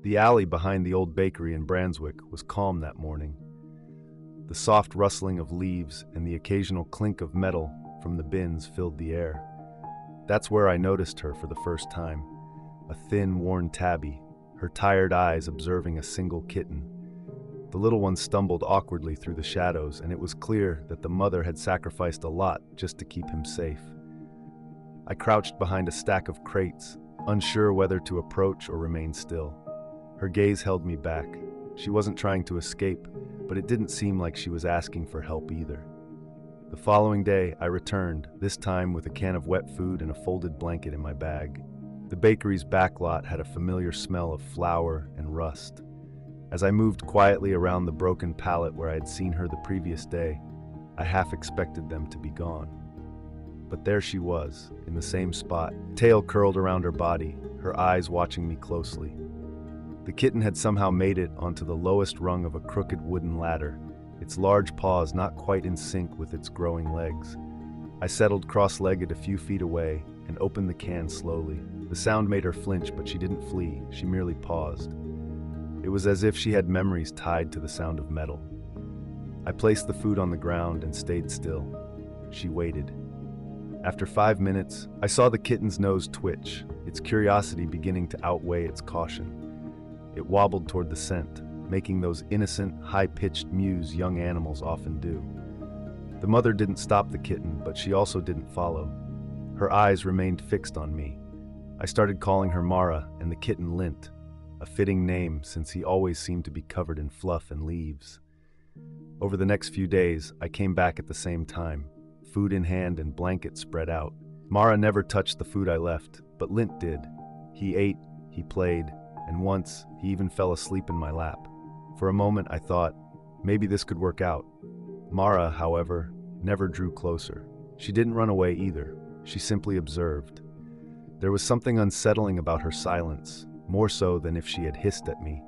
The alley behind the old bakery in Branswick was calm that morning. The soft rustling of leaves and the occasional clink of metal from the bins filled the air. That's where I noticed her for the first time, a thin, worn tabby, her tired eyes observing a single kitten. The little one stumbled awkwardly through the shadows, and it was clear that the mother had sacrificed a lot just to keep him safe. I crouched behind a stack of crates, unsure whether to approach or remain still. Her gaze held me back. She wasn't trying to escape, but it didn't seem like she was asking for help either. The following day, I returned, this time with a can of wet food and a folded blanket in my bag. The bakery's back lot had a familiar smell of flour and rust. As I moved quietly around the broken pallet where I had seen her the previous day, I half expected them to be gone. But there she was, in the same spot, tail curled around her body, her eyes watching me closely. The kitten had somehow made it onto the lowest rung of a crooked wooden ladder, its large paws not quite in sync with its growing legs. I settled cross-legged a few feet away and opened the can slowly. The sound made her flinch, but she didn't flee, she merely paused. It was as if she had memories tied to the sound of metal. I placed the food on the ground and stayed still. She waited. After 5 minutes, I saw the kitten's nose twitch, its curiosity beginning to outweigh its caution. It wobbled toward the scent, making those innocent, high-pitched mews young animals often do. The mother didn't stop the kitten, but she also didn't follow. Her eyes remained fixed on me. I started calling her Mara and the kitten Lint, a fitting name since he always seemed to be covered in fluff and leaves. Over the next few days, I came back at the same time, food in hand and blanket spread out. Mara never touched the food I left, but Lint did. He ate, he played, and once, he even fell asleep in my lap. For a moment, I thought, maybe this could work out. Mara, however, never drew closer. She didn't run away either. She simply observed. There was something unsettling about her silence, more so than if she had hissed at me.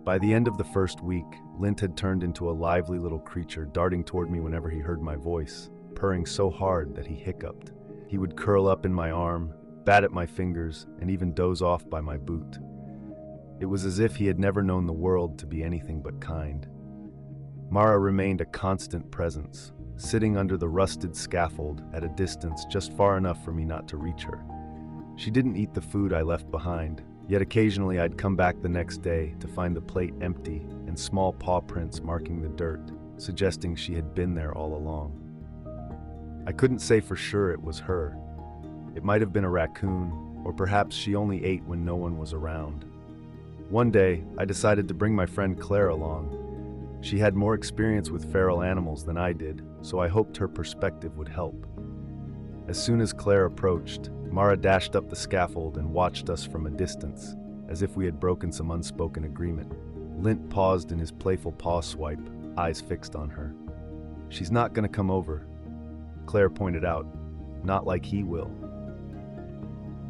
By the end of the first week, Lint had turned into a lively little creature, darting toward me whenever he heard my voice, purring so hard that he hiccuped. He would curl up in my arm, bat at my fingers, and even doze off by my boot. It was as if he had never known the world to be anything but kind. Mara remained a constant presence, sitting under the rusted scaffold at a distance just far enough for me not to reach her. She didn't eat the food I left behind, yet occasionally I'd come back the next day to find the plate empty and small paw prints marking the dirt, suggesting she had been there all along. I couldn't say for sure it was her. It might have been a raccoon, or perhaps she only ate when no one was around. One day, I decided to bring my friend Claire along. She had more experience with feral animals than I did, so I hoped her perspective would help. As soon as Claire approached, Mara dashed up the scaffold and watched us from a distance, as if we had broken some unspoken agreement. Lint paused in his playful paw swipe, eyes fixed on her. "She's not gonna come over," Claire pointed out. "Not like he will."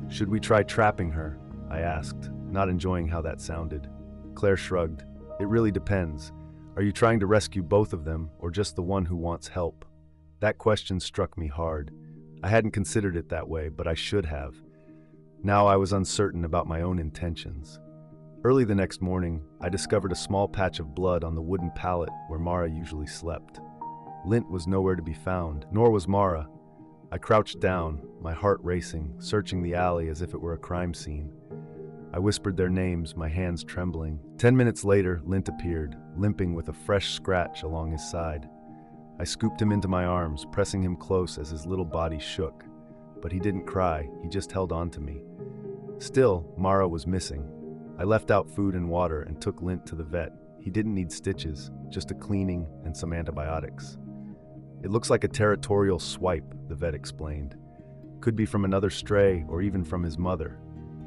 "Should we try trapping her?" I asked, not enjoying how that sounded. Claire shrugged. "It really depends. Are you trying to rescue both of them, or just the one who wants help?" That question struck me hard. I hadn't considered it that way, but I should have. Now I was uncertain about my own intentions. Early the next morning, I discovered a small patch of blood on the wooden pallet where Mara usually slept. Lint was nowhere to be found, nor was Mara. I crouched down, my heart racing, searching the alley as if it were a crime scene. I whispered their names, my hands trembling. 10 minutes later, Lint appeared, limping with a fresh scratch along his side. I scooped him into my arms, pressing him close as his little body shook. But he didn't cry, he just held on to me. Still, Mara was missing. I left out food and water and took Lint to the vet. He didn't need stitches, just a cleaning and some antibiotics. "It looks like a territorial swipe," the vet explained. "Could be from another stray or even from his mother.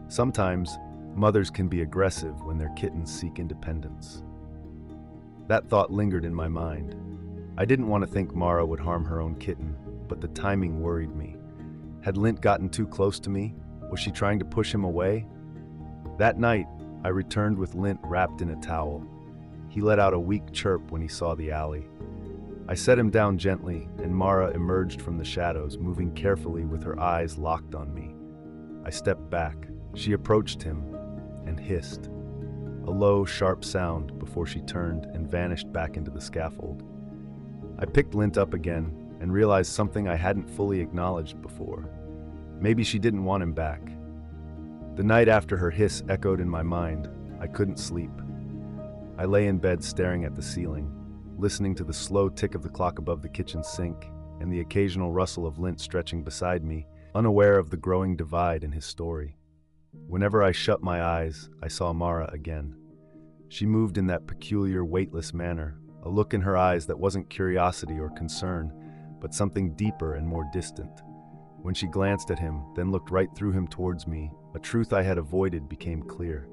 Sometimes, mothers can be aggressive when their kittens seek independence." That thought lingered in my mind. I didn't want to think Mara would harm her own kitten, but the timing worried me. Had Lint gotten too close to me? Was she trying to push him away? That night, I returned with Lint wrapped in a towel. He let out a weak chirp when he saw the alley. I set him down gently, and Mara emerged from the shadows, moving carefully with her eyes locked on me. I stepped back. She approached him and hissed. a low, sharp sound before she turned and vanished back into the scaffold. I picked Lint up again and realized something I hadn't fully acknowledged before. Maybe she didn't want him back. The night after her hiss echoed in my mind, I couldn't sleep. I lay in bed staring at the ceiling, listening to the slow tick of the clock above the kitchen sink and the occasional rustle of Lint stretching beside me, unaware of the growing divide in his story. Whenever I shut my eyes, I saw Mara again. She moved in that peculiar, weightless manner, a look in her eyes that wasn't curiosity or concern, but something deeper and more distant. When she glanced at him, then looked right through him towards me, a truth I had avoided became clear.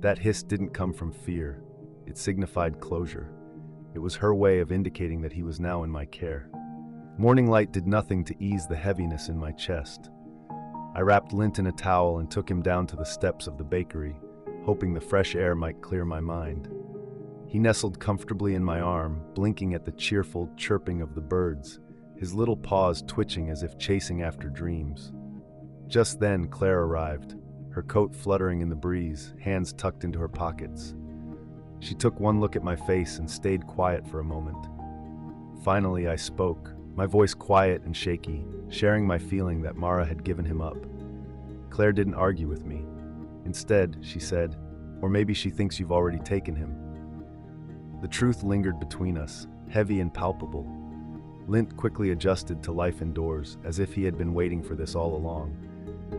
That hiss didn't come from fear. It signified closure. It was her way of indicating that he was now in my care. Morning light did nothing to ease the heaviness in my chest. I wrapped Lint in a towel and took him down to the steps of the bakery, hoping the fresh air might clear my mind. He nestled comfortably in my arm, blinking at the cheerful chirping of the birds, his little paws twitching as if chasing after dreams. Just then, Claire arrived, her coat fluttering in the breeze, hands tucked into her pockets. She took one look at my face and stayed quiet for a moment. Finally, I spoke, my voice quiet and shaky, sharing my feeling that Mara had given him up. Claire didn't argue with me. Instead, she said, "Or maybe she thinks you've already taken him." The truth lingered between us, heavy and palpable. Lint quickly adjusted to life indoors, as if he had been waiting for this all along.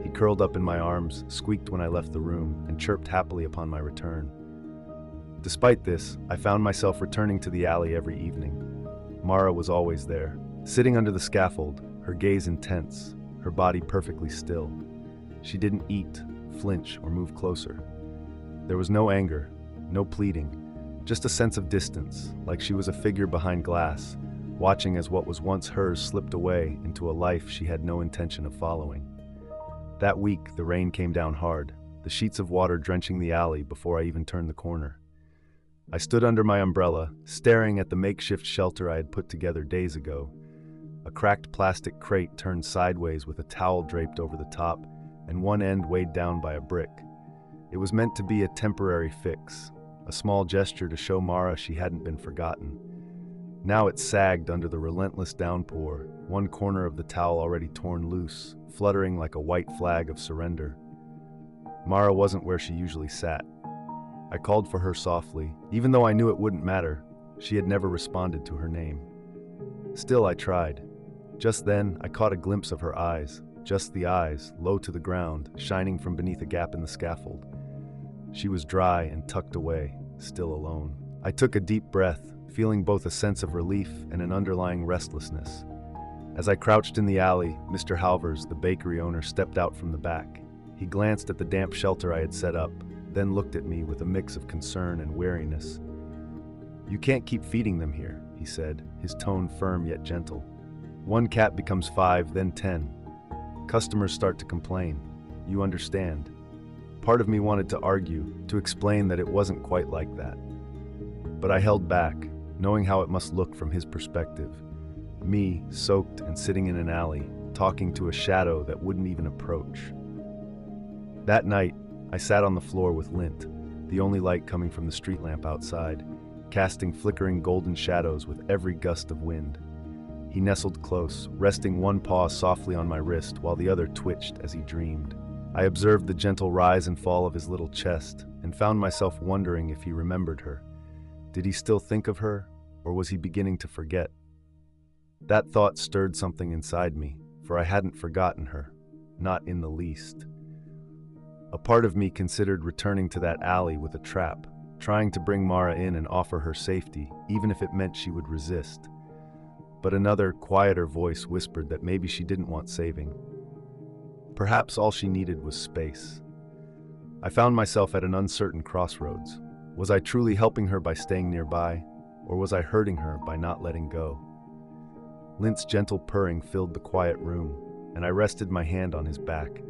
He curled up in my arms, squeaked when I left the room, and chirped happily upon my return. Despite this, I found myself returning to the alley every evening. Mara was always there, sitting under the scaffold, her gaze intense, her body perfectly still. She didn't eat, flinch, or move closer. There was no anger, no pleading, just a sense of distance, like she was a figure behind glass, watching as what was once hers slipped away into a life she had no intention of following. That week, the rain came down hard, the sheets of water drenching the alley before I even turned the corner. I stood under my umbrella, staring at the makeshift shelter I had put together days ago. A cracked plastic crate turned sideways with a towel draped over the top, and one end weighed down by a brick. It was meant to be a temporary fix, a small gesture to show Mara she hadn't been forgotten. Now it sagged under the relentless downpour, one corner of the towel already torn loose, fluttering like a white flag of surrender. Mara wasn't where she usually sat. I called for her softly, even though I knew it wouldn't matter. She had never responded to her name. Still, I tried. Just then, I caught a glimpse of her eyes, just the eyes, low to the ground, shining from beneath a gap in the scaffold. She was dry and tucked away, still alone. I took a deep breath, feeling both a sense of relief and an underlying restlessness. As I crouched in the alley, Mr. Halvers, the bakery owner, stepped out from the back. He glanced at the damp shelter I had set up, then looked at me with a mix of concern and wariness. "You can't keep feeding them here," he said, his tone firm yet gentle. "One cat becomes 5, then 10. Customers start to complain. You understand." Part of me wanted to argue, to explain that it wasn't quite like that. But I held back, knowing how it must look from his perspective. Me, soaked and sitting in an alley, talking to a shadow that wouldn't even approach. That night, I sat on the floor with Lint, the only light coming from the street lamp outside, casting flickering golden shadows with every gust of wind. He nestled close, resting one paw softly on my wrist while the other twitched as he dreamed. I observed the gentle rise and fall of his little chest and found myself wondering if he remembered her. Did he still think of her, or was he beginning to forget? That thought stirred something inside me, for I hadn't forgotten her, not in the least. A part of me considered returning to that alley with a trap, trying to bring Mara in and offer her safety, even if it meant she would resist. But another, quieter voice whispered that maybe she didn't want saving. Perhaps all she needed was space. I found myself at an uncertain crossroads. Was I truly helping her by staying nearby, or was I hurting her by not letting go? Lint's gentle purring filled the quiet room, and I rested my hand on his back,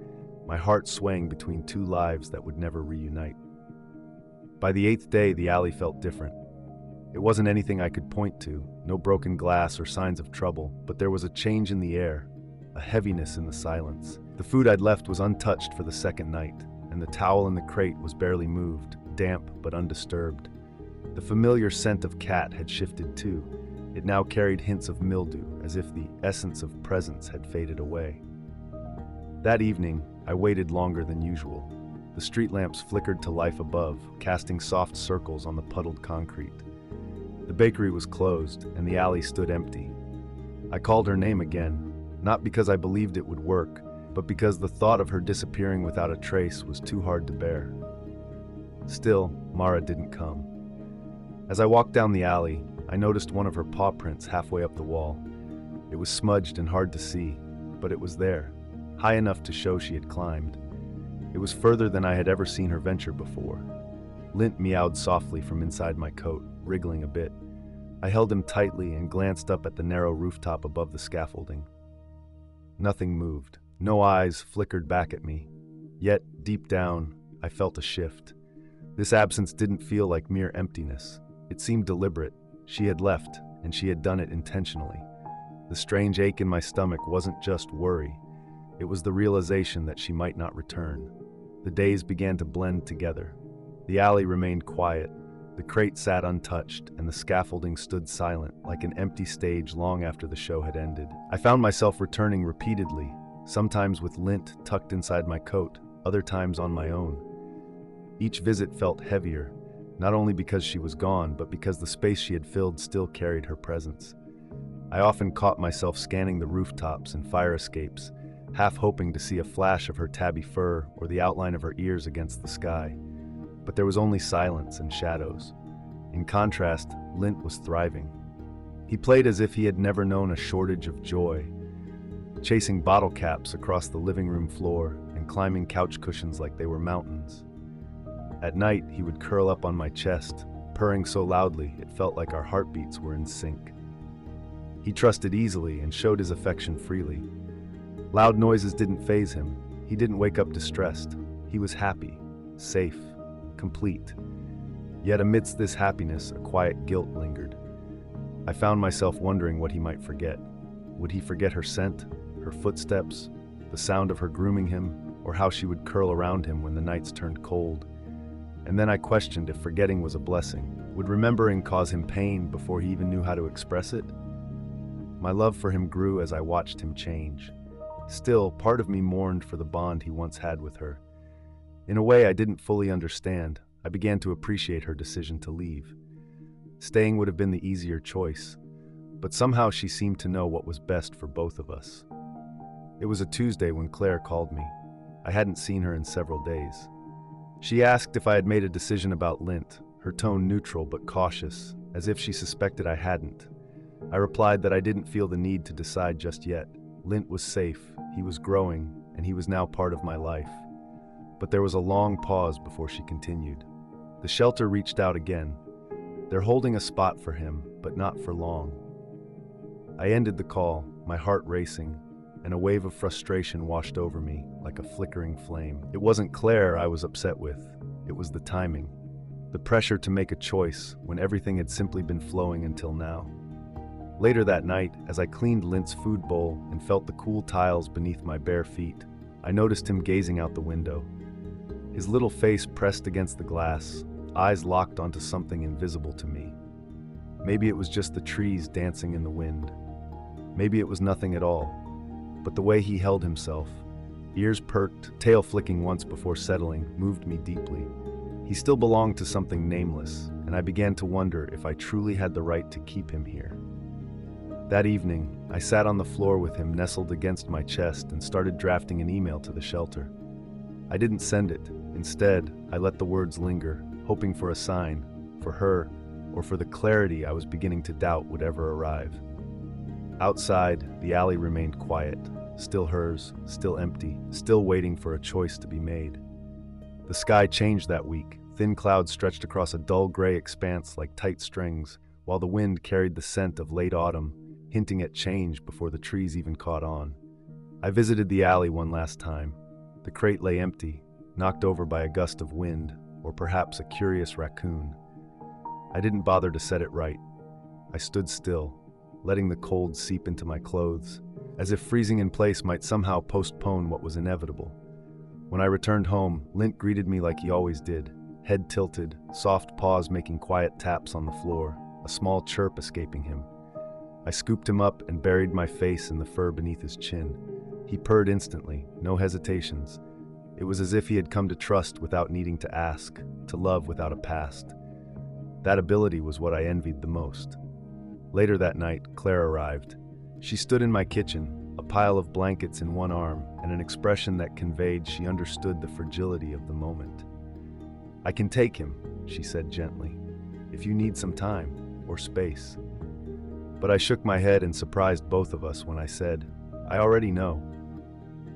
my heart swaying between two lives that would never reunite. By the 8th day, the alley felt different. It wasn't anything I could point to, no broken glass or signs of trouble, but there was a change in the air, a heaviness in the silence. The food I'd left was untouched for the second night, and the towel in the crate was barely moved, damp but undisturbed. The familiar scent of cat had shifted too. It now carried hints of mildew, as if the essence of presence had faded away. That evening, I waited longer than usual. The street lamps flickered to life above, casting soft circles on the puddled concrete. The bakery was closed, and the alley stood empty. I called her name again, not because I believed it would work, but because the thought of her disappearing without a trace was too hard to bear. Still, Mara didn't come. As I walked down the alley, I noticed one of her paw prints halfway up the wall. It was smudged and hard to see, but it was there, high enough to show she had climbed. It was further than I had ever seen her venture before. Lint meowed softly from inside my coat, wriggling a bit. I held him tightly and glanced up at the narrow rooftop above the scaffolding. Nothing moved. No eyes flickered back at me. Yet, deep down, I felt a shift. This absence didn't feel like mere emptiness. It seemed deliberate. She had left, and she had done it intentionally. The strange ache in my stomach wasn't just worry. It was the realization that she might not return. The days began to blend together. The alley remained quiet. The crate sat untouched, and the scaffolding stood silent, like an empty stage long after the show had ended. I found myself returning repeatedly, sometimes with lint tucked inside my coat, other times on my own. Each visit felt heavier, not only because she was gone, but because the space she had filled still carried her presence. I often caught myself scanning the rooftops and fire escapes, half hoping to see a flash of her tabby fur or the outline of her ears against the sky. But there was only silence and shadows. In contrast, Lint was thriving. He played as if he had never known a shortage of joy, chasing bottle caps across the living room floor and climbing couch cushions like they were mountains. At night, he would curl up on my chest, purring so loudly it felt like our heartbeats were in sync. He trusted easily and showed his affection freely. Loud noises didn't faze him. He didn't wake up distressed. He was happy, safe, complete. Yet amidst this happiness, a quiet guilt lingered. I found myself wondering what he might forget. Would he forget her scent, her footsteps, the sound of her grooming him, or how she would curl around him when the nights turned cold? And then I questioned if forgetting was a blessing. Would remembering cause him pain before he even knew how to express it? My love for him grew as I watched him change. Still, part of me mourned for the bond he once had with her. In a way I didn't fully understand, I began to appreciate her decision to leave. Staying would have been the easier choice, but somehow she seemed to know what was best for both of us. It was a Tuesday when Claire called me. I hadn't seen her in several days. She asked if I had made a decision about Lint, her tone neutral but cautious, as if she suspected I hadn't. I replied that I didn't feel the need to decide just yet. Lint was safe, he was growing, and he was now part of my life. But there was a long pause before she continued. The shelter reached out again. They're holding a spot for him, but not for long. I ended the call, my heart racing, and a wave of frustration washed over me like a flickering flame. It wasn't Claire I was upset with. It was the timing. The pressure to make a choice when everything had simply been flowing until now. Later that night, as I cleaned Lint's food bowl and felt the cool tiles beneath my bare feet, I noticed him gazing out the window. His little face pressed against the glass, eyes locked onto something invisible to me. Maybe it was just the trees dancing in the wind. Maybe it was nothing at all. But the way he held himself, ears perked, tail flicking once before settling, moved me deeply. He still belonged to something nameless, and I began to wonder if I truly had the right to keep him here. That evening, I sat on the floor with him nestled against my chest and started drafting an email to the shelter. I didn't send it. Instead, I let the words linger, hoping for a sign, for her, or for the clarity I was beginning to doubt would ever arrive. Outside, the alley remained quiet, still hers, still empty, still waiting for a choice to be made. The sky changed that week. Thin clouds stretched across a dull gray expanse like tight strings, while the wind carried the scent of late autumn, hinting at change before the trees even caught on. I visited the alley one last time. The crate lay empty, knocked over by a gust of wind, or perhaps a curious raccoon. I didn't bother to set it right. I stood still, letting the cold seep into my clothes, as if freezing in place might somehow postpone what was inevitable. When I returned home, Lint greeted me like he always did, head tilted, soft paws making quiet taps on the floor, a small chirp escaping him. I scooped him up and buried my face in the fur beneath his chin. He purred instantly, no hesitations. It was as if he had come to trust without needing to ask, to love without a past. That ability was what I envied the most. Later that night, Claire arrived. She stood in my kitchen, a pile of blankets in one arm, and an expression that conveyed she understood the fragility of the moment. "I can take him," she said gently, "if you need some time or space." But I shook my head and surprised both of us when I said, "I already know."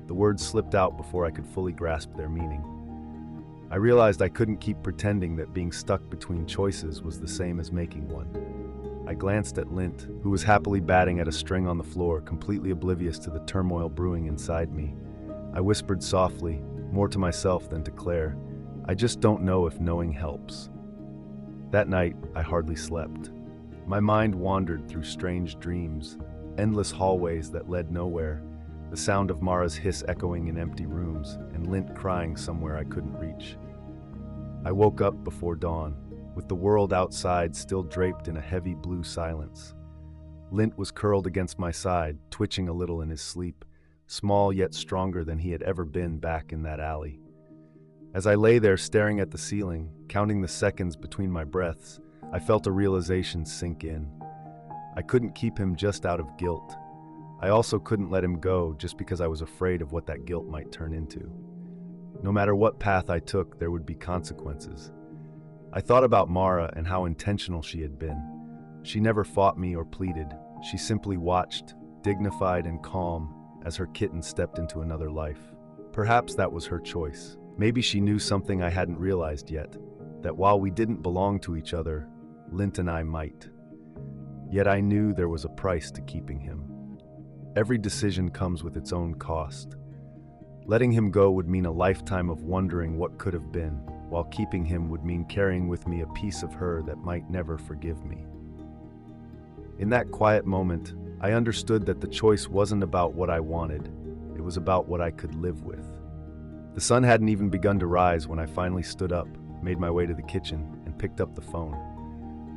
The words slipped out before I could fully grasp their meaning. I realized I couldn't keep pretending that being stuck between choices was the same as making one. I glanced at Lint, who was happily batting at a string on the floor, completely oblivious to the turmoil brewing inside me. I whispered softly, more to myself than to Claire, "I just don't know if knowing helps." That night, I hardly slept. My mind wandered through strange dreams, endless hallways that led nowhere, the sound of Mara's hiss echoing in empty rooms, and Lint crying somewhere I couldn't reach. I woke up before dawn, with the world outside still draped in a heavy blue silence. Lint was curled against my side, twitching a little in his sleep, small yet stronger than he had ever been back in that alley. As I lay there staring at the ceiling, counting the seconds between my breaths, I felt a realization sink in. I couldn't keep him just out of guilt. I also couldn't let him go just because I was afraid of what that guilt might turn into. No matter what path I took, there would be consequences. I thought about Mara and how intentional she had been. She never fought me or pleaded. She simply watched, dignified and calm, as her kitten stepped into another life. Perhaps that was her choice. Maybe she knew something I hadn't realized yet, that while we didn't belong to each other, Lint and I might. Yet I knew there was a price to keeping him. Every decision comes with its own cost. Letting him go would mean a lifetime of wondering what could have been, while keeping him would mean carrying with me a piece of her that might never forgive me. In that quiet moment, I understood that the choice wasn't about what I wanted, it was about what I could live with. The sun hadn't even begun to rise when I finally stood up, made my way to the kitchen, and picked up the phone.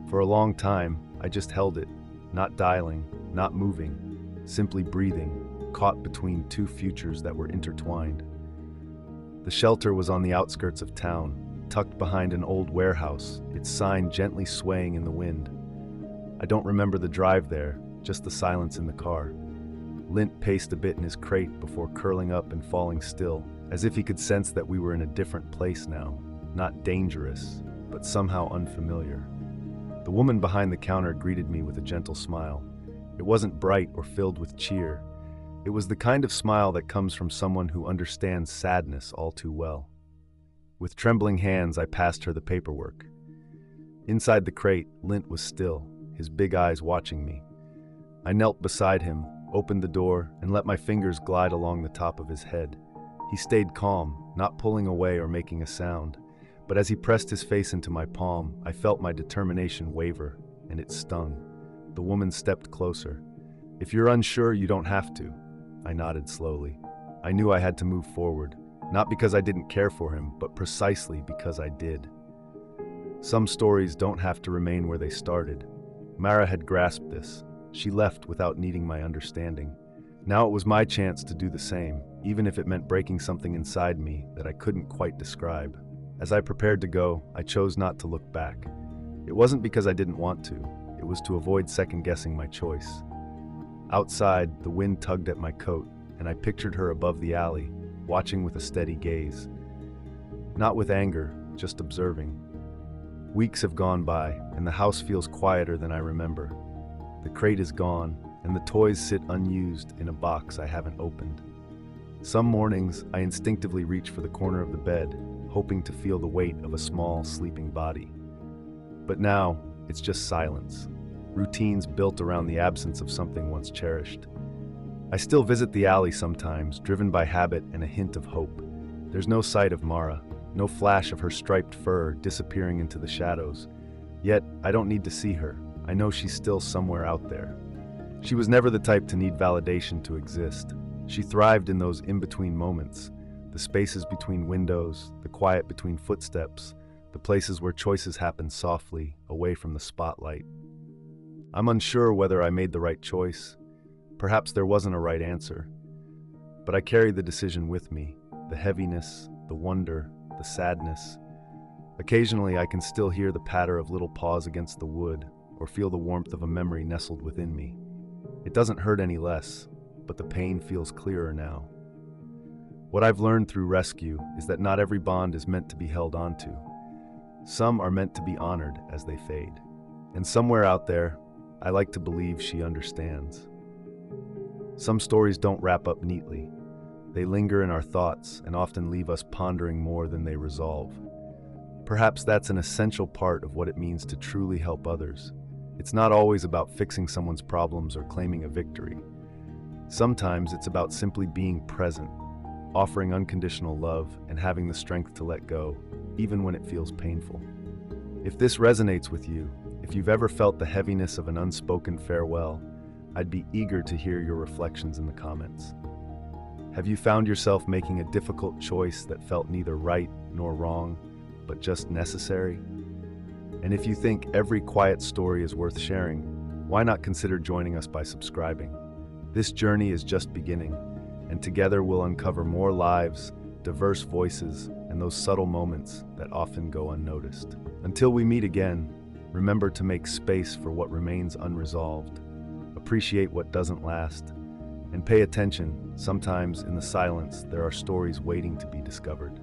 For a long time, I just held it, not dialing, not moving, simply breathing, caught between two futures that were intertwined. The shelter was on the outskirts of town, tucked behind an old warehouse, its sign gently swaying in the wind. I don't remember the drive there, just the silence in the car. Lint paced a bit in his crate before curling up and falling still, as if he could sense that we were in a different place now, not dangerous, but somehow unfamiliar. The woman behind the counter greeted me with a gentle smile. It wasn't bright or filled with cheer. It was the kind of smile that comes from someone who understands sadness all too well. With trembling hands, I passed her the paperwork. Inside the crate, Lint was still, his big eyes watching me. I knelt beside him, opened the door, and let my fingers glide along the top of his head. He stayed calm, not pulling away or making a sound. But as he pressed his face into my palm, I felt my determination waver, and it stung. The woman stepped closer. "If you're unsure, you don't have to." I nodded slowly. I knew I had to move forward, not because I didn't care for him, but precisely because I did. Some stories don't have to remain where they started. Mara had grasped this. She left without needing my understanding. Now it was my chance to do the same, even if it meant breaking something inside me that I couldn't quite describe. As I prepared to go, I chose not to look back. It wasn't because I didn't want to. It was to avoid second-guessing my choice. Outside, the wind tugged at my coat, and I pictured her above the alley, watching with a steady gaze. Not with anger, just observing. Weeks have gone by, and the house feels quieter than I remember. The crate is gone, and the toys sit unused in a box I haven't opened. Some mornings, I instinctively reach for the corner of the bed, hoping to feel the weight of a small, sleeping body. But now, it's just silence. Routines built around the absence of something once cherished. I still visit the alley sometimes, driven by habit and a hint of hope. There's no sight of Mara, no flash of her striped fur disappearing into the shadows. Yet, I don't need to see her. I know she's still somewhere out there. She was never the type to need validation to exist. She thrived in those in-between moments, the spaces between windows, the quiet between footsteps, the places where choices happen softly, away from the spotlight. I'm unsure whether I made the right choice. Perhaps there wasn't a right answer. But I carry the decision with me, the heaviness, the wonder, the sadness. Occasionally, I can still hear the patter of little paws against the wood, or feel the warmth of a memory nestled within me. It doesn't hurt any less, but the pain feels clearer now. What I've learned through rescue is that not every bond is meant to be held onto. Some are meant to be honored as they fade. And somewhere out there, I like to believe she understands. Some stories don't wrap up neatly. They linger in our thoughts and often leave us pondering more than they resolve. Perhaps that's an essential part of what it means to truly help others. It's not always about fixing someone's problems or claiming a victory. Sometimes it's about simply being present, offering unconditional love, and having the strength to let go, even when it feels painful. If this resonates with you, if you've ever felt the heaviness of an unspoken farewell, I'd be eager to hear your reflections in the comments. Have you found yourself making a difficult choice that felt neither right nor wrong, but just necessary? And if you think every quiet story is worth sharing, why not consider joining us by subscribing? This journey is just beginning, and together we'll uncover more lives, diverse voices, and those subtle moments that often go unnoticed. Until we meet again, remember to make space for what remains unresolved, appreciate what doesn't last, and pay attention. Sometimes in the silence, there are stories waiting to be discovered.